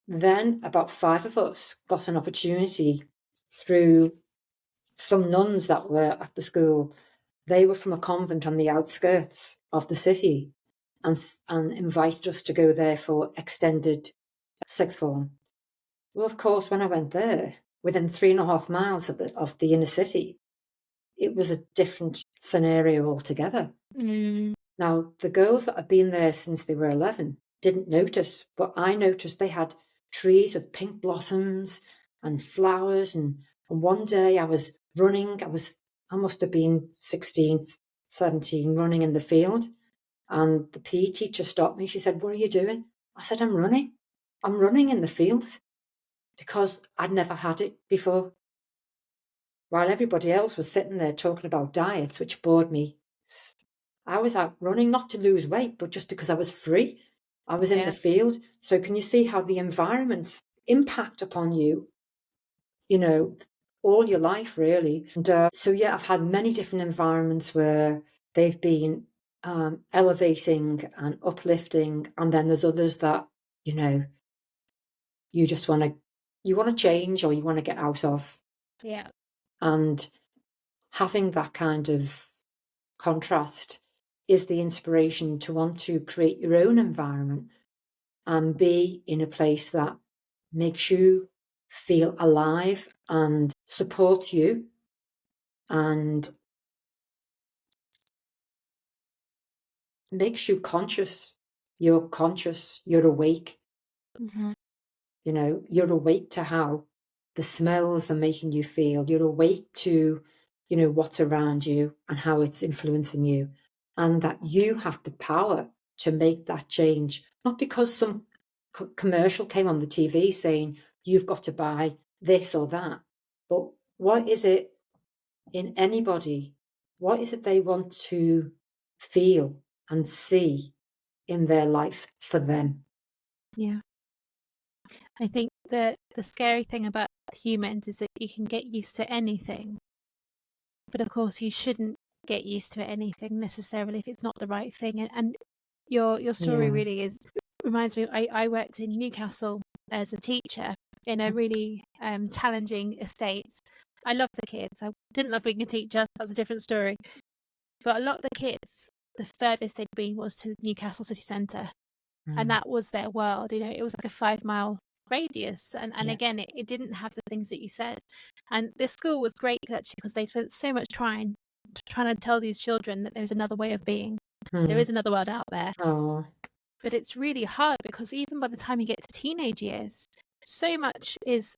then about 5 of us got an opportunity through some nuns that were at the school. They were from a convent on the outskirts of the city and invited us to go there for extended sixth form. Well, of course, when I went there, within 3.5 miles of the inner city, it was a different scenario altogether. Mm. Now, the girls that had been there since they were 11 didn't notice, but I noticed they had trees with pink blossoms and flowers. And one day I was running, I must have been 16, 17, running in the field. And the PE teacher stopped me. She said, "What are you doing?" I said, "I'm running. I'm running in the fields," because I'd never had it before. While everybody else was sitting there talking about diets, which bored me, I was out running, not to lose weight, but just because I was free. I was in the field. So can you see how the environments impact upon you, all your life, really? And so, yeah, I've had many different environments where they've been elevating and uplifting. And then there's others that, you just want to change or you want to get out of. Yeah. And having that kind of contrast is the inspiration to want to create your own environment and be in a place that makes you feel alive and supports you and makes you conscious. You're conscious, you're awake. Mm-hmm. You know, you're awake to how the smells are making you feel. You're awake to, you know, what's around you and how it's influencing you. And that you have the power to make that change. Not because some commercial came on the TV saying you've got to buy this or that, but what is it in anybody? What is it they want to feel and see in their life for them? Yeah. I think that the scary thing about humans is that you can get used to anything, but of course you shouldn't get used to anything necessarily if it's not the right thing. And your story Yeah. really reminds me. I worked in Newcastle as a teacher in a really challenging estate. I loved the kids. I didn't love being a teacher. That's a different story. But a lot of the kids, the furthest they'd been was to Newcastle city centre, and that was their world. You know, it was like a 5 mile radius, and Yeah. again, it didn't have the things that you said. And this school was great actually because they spent so much trying to tell these children that there's another way of being. There is another world out there. Oh. But it's really hard because even by the time you get to teenage years, so much is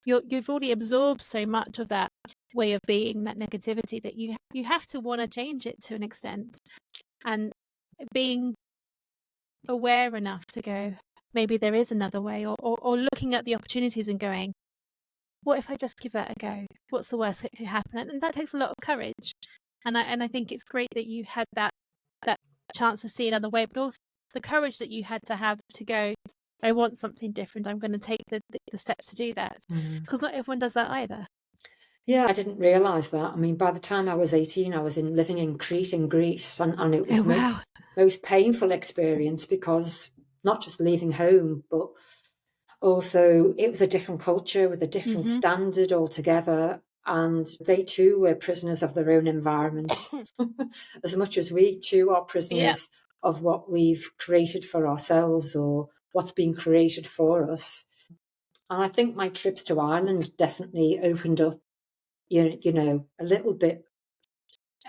you've already absorbed so much of that way of being, that negativity, that you have to want to change it to an extent. And being aware enough to go, maybe there is another way, or looking at the opportunities and going, what if I just give that a go? What's the worst that could happen? And that takes a lot of courage. And I think it's great that you had that chance to see another way, but also the courage that you had to have to go, I want something different. I'm going to take the steps to do that. Because not everyone does that either. Yeah, I didn't realise that. I mean, by the time I was 18, I was living in Crete in Greece, and it was Oh, the wow. most painful experience because not just leaving home, but also it was a different culture with a different standard altogether. And they too were prisoners of their own environment, as much as we too are prisoners of what we've created for ourselves or what's been created for us. And I think my trips to Ireland definitely opened up, you know, a little bit.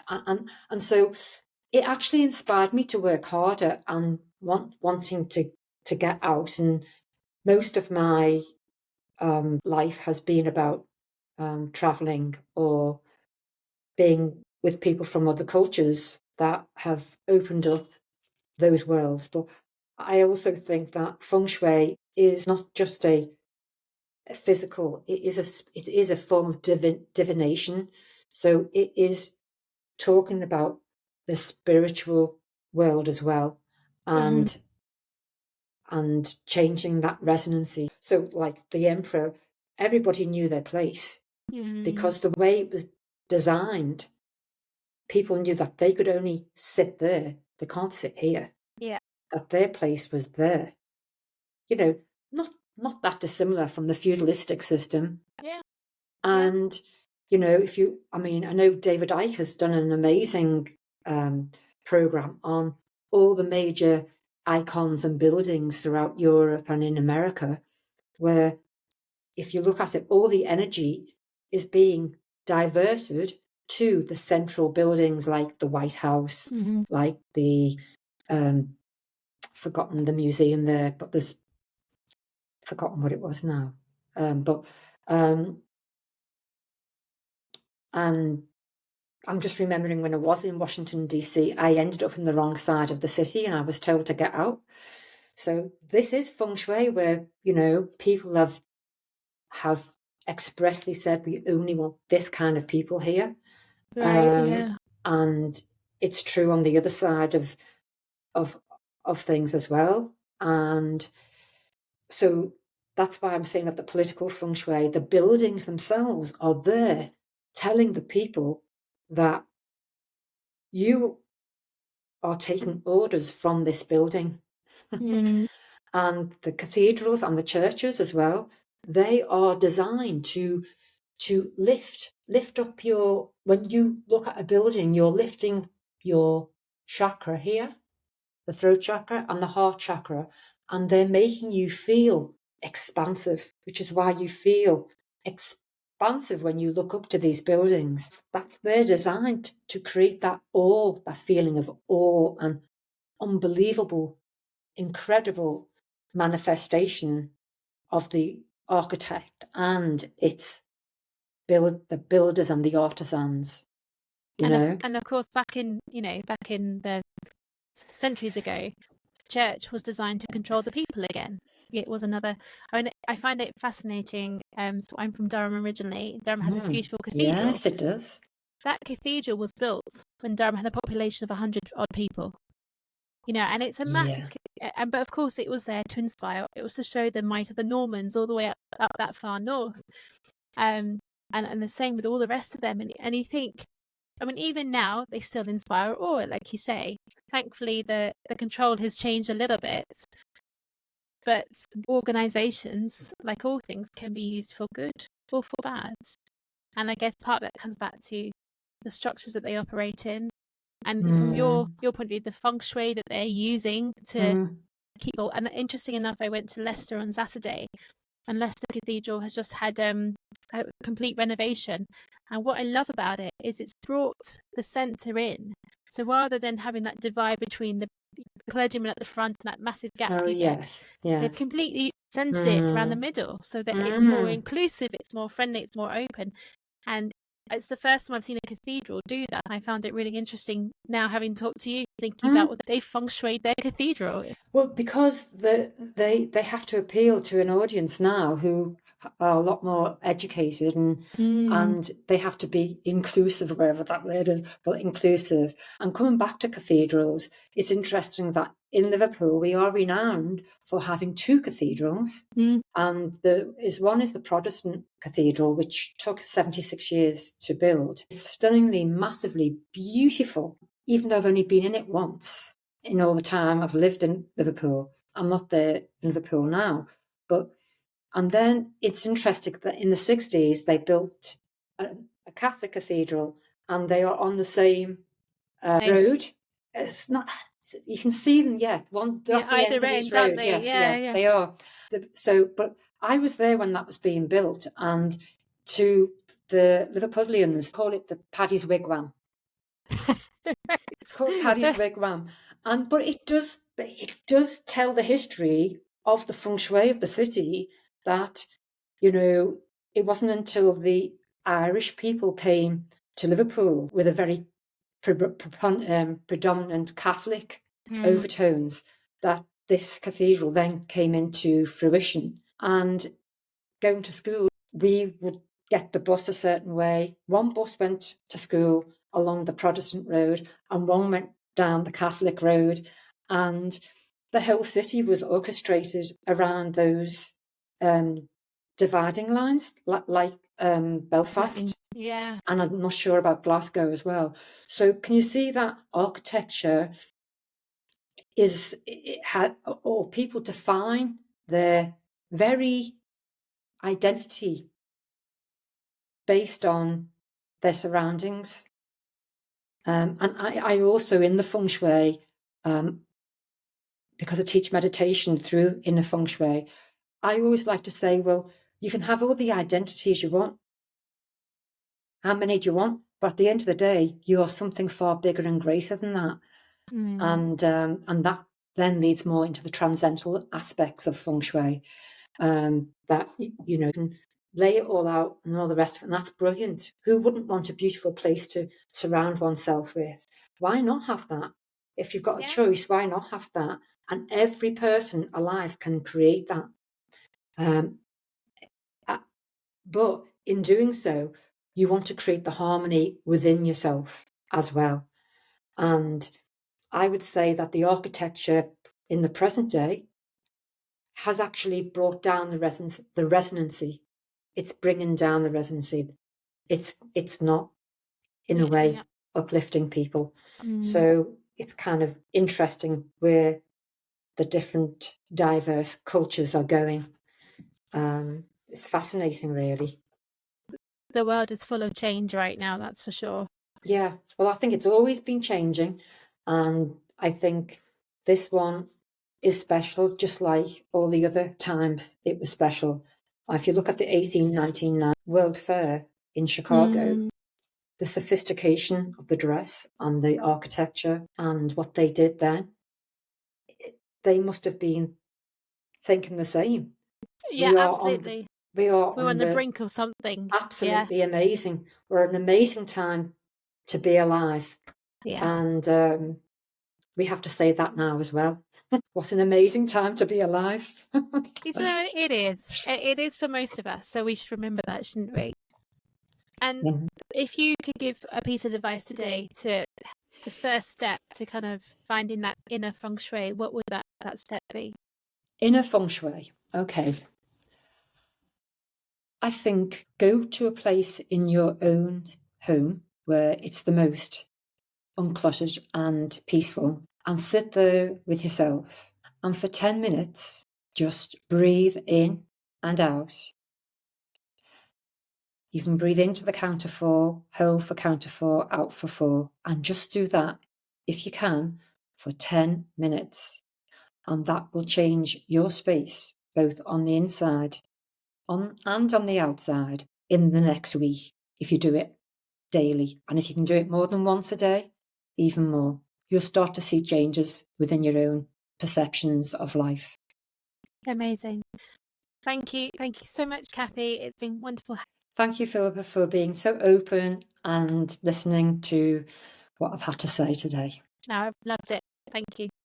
And so it actually inspired me to work harder and wanting to get out. And most of my life has been about traveling or being with people from other cultures that have opened up those worlds. But I also think that Feng Shui is not just a physical; it is a form of divination. So it is talking about the spiritual world as well, and changing that resonancy. So, like the emperor, everybody knew their place because the way it was designed, people knew that they could only sit there. They can't sit here. Yeah. That their place was there. You know, not that dissimilar from the feudalistic system. Yeah. And you know, I mean, I know David Icke has done an amazing program on all the major icons and buildings throughout Europe and in America, where if you look at it, all the energy is being diverted to the central buildings like the White House, like the forgotten the museum there, but there's forgotten what it was now. And I'm just remembering when I was in Washington, D.C., I ended up in the wrong side of the city and I was told to get out. So this is Feng Shui where, you know, people have expressly said we only want this kind of people here. Right. And it's true on the other side of things as well. And so that's why I'm saying that the political Feng Shui, the buildings themselves are there telling the people that you are taking orders from this building. And the cathedrals and the churches as well, they are designed to lift up your, when you look at a building, you're lifting your chakra here, the throat chakra and the heart chakra, and they're making you feel expansive, which is why you feel expansive when you look up to these buildings. That's their design, to create that awe, that feeling of awe and unbelievable, incredible manifestation of the architect and its the builders and the artisans. And of course, back in the centuries ago, church was designed to control the people again. It was another. I find it fascinating. So I'm from Durham originally. Durham has this beautiful cathedral. Yes, it does. That cathedral was built when Durham had a population of 100 odd people. And it's a massive. But of course, it was there to inspire. It was to show the might of the Normans all the way up that far north. And the same with all the rest of them. And you think, even now they still inspire awe, like you say. Thankfully, the control has changed a little bit, but organizations, like all things, can be used for good or for bad. And I guess part of that comes back to the structures that they operate in, and from your point of view, the feng shui that they're using to keep. And interesting enough, I went to Leicester on Saturday, and Leicester Cathedral has just had a complete renovation. And what I love about it is it's brought the centre in. So rather than having that divide between the clergyman at the front and that massive gap they've completely centred it around the middle so that it's more inclusive, it's more friendly, it's more open. And it's the first time I've seen a cathedral do that. I found it really interesting now, having talked to you, thinking about what they feng shuied their cathedral. Well, because they have to appeal to an audience now who are a lot more educated, and they have to be inclusive, wherever that word is, but inclusive. And coming back to cathedrals, it's interesting that in Liverpool we are renowned for having two cathedrals. And one is the Protestant cathedral, which took 76 years to build. It's stunningly, massively beautiful, even though I've only been in it once in all the time I've lived in Liverpool. I'm not there in Liverpool now. And then it's interesting that in the 60s they built a Catholic cathedral, and they are on the same road. It's not. You can see them, they're at the end of each road. They are. But I was there when that was being built, and to the Liverpudlians call it the Paddy's Wigwam. It's called Paddy's Wigwam, but it does tell the history of the feng shui of the city. That it wasn't until the Irish people came to Liverpool with a very predominant Catholic overtones that this cathedral then came into fruition. And going to school, we would get the bus a certain way. One bus went to school along the Protestant road and one went down the Catholic road, and the whole city was orchestrated around those dividing lines, like Belfast. And I'm not sure about Glasgow as well. So can you see that architecture or people define their very identity based on their surroundings? And I also, in the feng shui, because I teach meditation through inner feng shui, I always like to say, well, you can have all the identities you want, how many do you want, but at the end of the day, you are something far bigger and greater than that. And that then leads more into the transcendental aspects of feng shui, that you can lay it all out and all the rest of it, and that's brilliant. Who wouldn't want a beautiful place to surround oneself with? Why not have that? If you've got a choice, why not have that? And every person alive can create that. But in doing so, you want to create the harmony within yourself as well. And I would say that the architecture in the present day has actually brought down the resonancy. It's bringing down the resonancy. It's not, in a way, uplifting people. So it's kind of interesting where the different diverse cultures are going. It's fascinating, really. The world is full of change right now, that's for sure. Yeah, well, I think it's always been changing, and I think this one is special, just like all the other times it was special. If you look at the 1899 World Fair in Chicago, the sophistication of the dress and the architecture and what they did then, they must have been thinking the same. Yeah, absolutely. We are We're on the brink of something. Absolutely amazing. We're an amazing time to be alive. Yeah. And we have to say that now as well. What an amazing time to be alive. It is. It is for most of us. So we should remember that, shouldn't we? And if you could give a piece of advice today to the first step to kind of finding that inner Feng Shui, what would that step be? Inner Feng Shui. Okay. I think go to a place in your own home where it's the most uncluttered and peaceful, and sit there with yourself. And for 10 minutes, just breathe in and out. You can breathe into the count of 4, hold for count of 4, out for 4, and just do that, if you can, for 10 minutes. And that will change your space, both on the inside and on the outside, in the next week, if you do it daily. And if you can do it more than once a day, even more. You'll start to see changes within your own perceptions of life. Amazing. Thank you. Thank you so much, Cathi. It's been wonderful. Thank you, Philippa, for being so open and listening to what I've had to say today. No, I've loved it. Thank you.